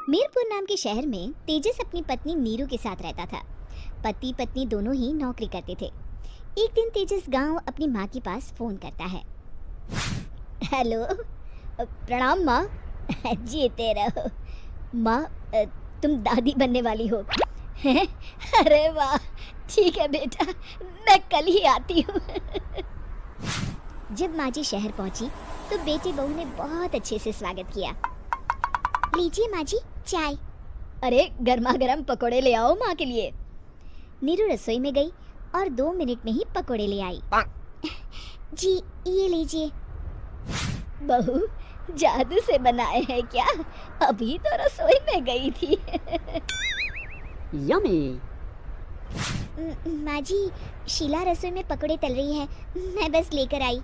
मीरपुर नाम के शहर में तेजस अपनी पत्नी नीरू के साथ रहता था। पति पत्नी दोनों ही नौकरी करते थे। एक दिन तेजस गांव अपनी माँ के पास फोन करता है। हेलो, प्रणाम माँ। जीते रहो माँ, तुम दादी बनने वाली हो हैं? अरे वाह, ठीक है बेटा, मैं कल ही आती हूँ। जब माँ जी शहर पहुंची तो बेटी बहू ने बहुत अच्छे से स्वागत किया। लीजिए माँ जी चाय। अरे गर्मा गर्म पकोड़े ले आओ माँ के लिए। नीरू रसोई में गई और 2 मिनट में ही पकोड़े ले आई। जी ये लीजिए। बहू जादू से बनाए हैं क्या? अभी तो रसोई में गई थी। यम्मी। माँ जी शीला रसोई में पकोड़े तल रही है, मैं बस लेकर आई।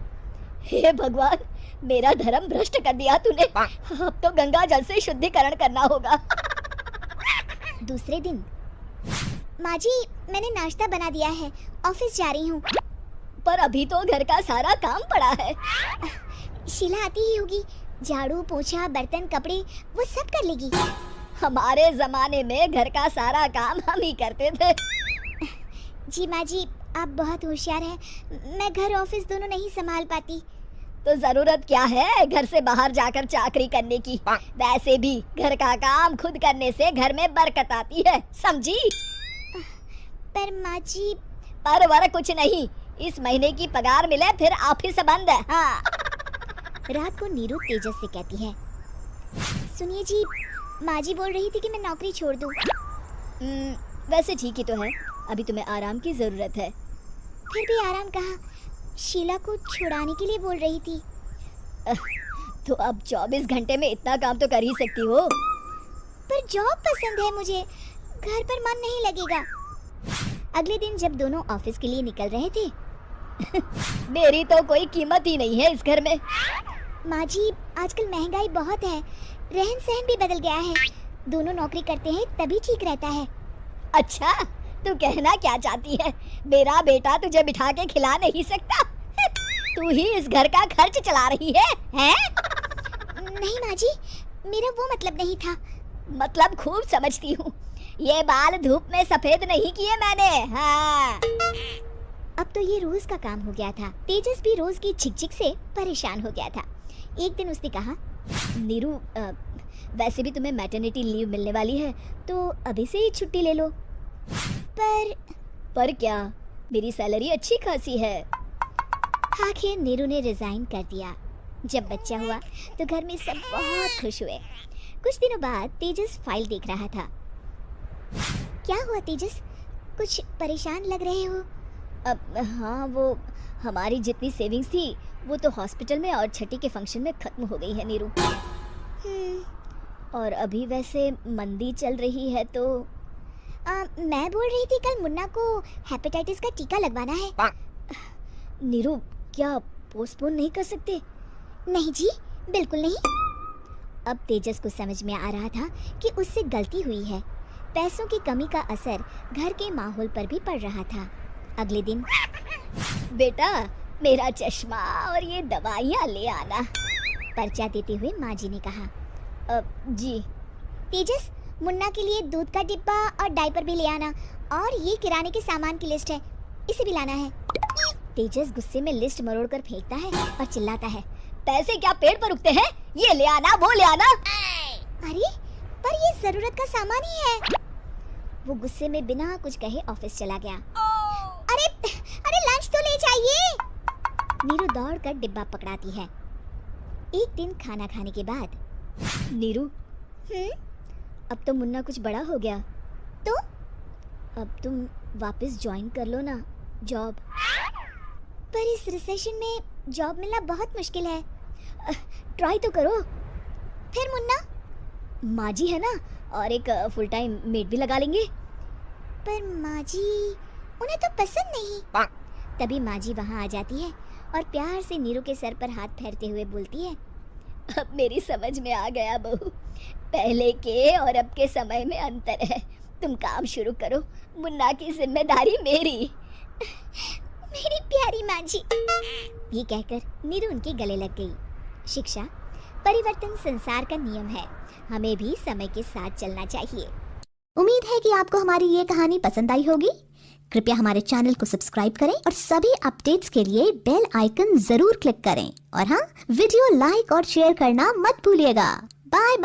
हे भगवान, मेरा धर्म भ्रष्ट कर दिया तूने। अब तो गंगा जल से शुद्धिकरण करना होगा। दूसरे दिन, माँ जी मैंने नाश्ता बना दिया है, ऑफिस जा रही हूँ। पर अभी तो घर का सारा काम पड़ा है। शीला आती ही होगी, झाड़ू पोछा बर्तन कपड़े वो सब कर लेगी। हमारे जमाने में घर का सारा काम हम ही करते थे। जी माँ जी आप बहुत होशियार हैं, मैं घर ऑफिस दोनों नहीं संभाल पाती। तो जरूरत क्या है घर से बाहर जाकर चाकरी करने की? वैसे भी घर का काम खुद करने से घर में बरकत आती है, समझी? पर माँ जी। पर वर कुछ नहीं, इस महीने की पगार मिले फिर ऑफिस बंद है। हाँ। रात को नीरू तेजस से कहती है, सुनिए जी, माँ जी बोल रही थी कि मैं नौकरी छोड़ दूं। वैसे ठीक ही तो है, अभी तुम्हें आराम की जरूरत है। फिर भी आराम कहाँ, शीला को छुड़ाने के लिए बोल रही थी। तो अब 24 घंटे में इतना काम तो कर ही सकती हो। पर जॉब पसंद है मुझे, घर पर मन नहीं लगेगा। अगले दिन जब दोनों ऑफिस के लिए निकल रहे थे, मेरी तो कोई कीमत ही नहीं है इस घर में। माँ जी आजकल महंगाई बहुत है, रहन सहन भी बदल गया है। दोनों नौकरी करते हैं तभी ठीक रहता है। अच्छा, तू कहना क्या चाहती है? मेरा बेटा तुझे बिठा के खिला नहीं सकता? तू ही इस घर का खर्च चला रही है, हैं? नहीं माँ जी, मेरा वो मतलब नहीं था। मतलब खूब समझती हूँ, ये बाल धूप में सफेद नहीं किए मैंने। हाँ। अब तो ये रोज का काम हो गया था। तेजस भी रोज की झिकझिक से परेशान हो गया था। एक दिन उसने कहा, नीरू वैसे भी तुम्हें मैटरनिटी लीव मिलने वाली है, तो अभी से ही छुट्टी ले लो। पर क्या, मेरी सैलरी अच्छी खासी है। आखिर नीरू ने रिजाइन कर दिया। जब बच्चा हुआ तो घर में सब बहुत खुश हुए। कुछ दिनों बाद तेजस फाइल देख रहा था। क्या हुआ तेजस, कुछ परेशान लग रहे हो? हाँ, वो हमारी जितनी सेविंग्स थी वो तो हॉस्पिटल में और छठी के फंक्शन में खत्म हो गई है नीरू। और अभी वैसे मंदी चल रही है तो मैं बोल रही थी कल मुन्ना को हेपेटाइटिस का टीका लगवाना है। नीरू क्या पोस्टपोन नहीं कर सकते? नहीं जी, बिल्कुल नहीं। अब तेजस को समझ में आ रहा था कि उससे गलती हुई है। पैसों की कमी का असर घर के माहौल पर भी पड़ रहा था। अगले दिन, बेटा मेरा चश्मा और ये दवाइयाँ ले आना, पर्चा देते हुए माँ जी ने कहा। जी। तेजस मुन्ना के लिए दूध का डिब्बा और डायपर भी ले आना, और ये किराने के सामान की लिस्ट है, इसे भी लाना है। तेजस गुस्से में लिस्ट मरोड़ कर फेंकता है और चिल्लाता है, पैसे क्या पेड़ पर उगते हैं? ये ले आना वो ले आना। अरे पर ये जरूरत का सामान ही है। वो गुस्से में बिना कुछ कहे ऑफिस चला गया। अरे अरे लंच तो ले जाइए। नीरू दौड़ कर डिब्बा पकड़ाती है। एक दिन खाना खाने के बाद, नीरू अब तो मुन्ना कुछ बड़ा हो गया, तो अब तुम वापस ज्वाइन कर लो ना जॉब। पर इस रिसेशन में जॉब मिलना बहुत मुश्किल है। ट्राई तो करो। फिर मुन्ना? माँ जी है ना, और एक फुल टाइम मेड भी लगा लेंगे। पर माँ जी उन्हें तो पसंद नहीं। तभी माँ जी वहाँ आ जाती है और प्यार से नीरू के सर पर हाथ फेरते हुए बोलती है, अब मेरी समझ में आ गया बहू, पहले के और अब के समय में अंतर है। तुम काम शुरू करो, मुन्ना की जिम्मेदारी मेरी। मेरी प्यारी माँ जी। ये कहकर नीरू उनके गले लग गई। शिक्षा परिवर्तन संसार का नियम है, हमें भी समय के साथ चलना चाहिए। उम्मीद है कि आपको हमारी ये कहानी पसंद आई होगी। कृपया हमारे चैनल को सब्सक्राइब करें और सभी अपडेट्स के लिए बेल आइकन जरूर क्लिक करें। और हाँ, वीडियो लाइक और शेयर करना मत भूलिएगा। Bye bye.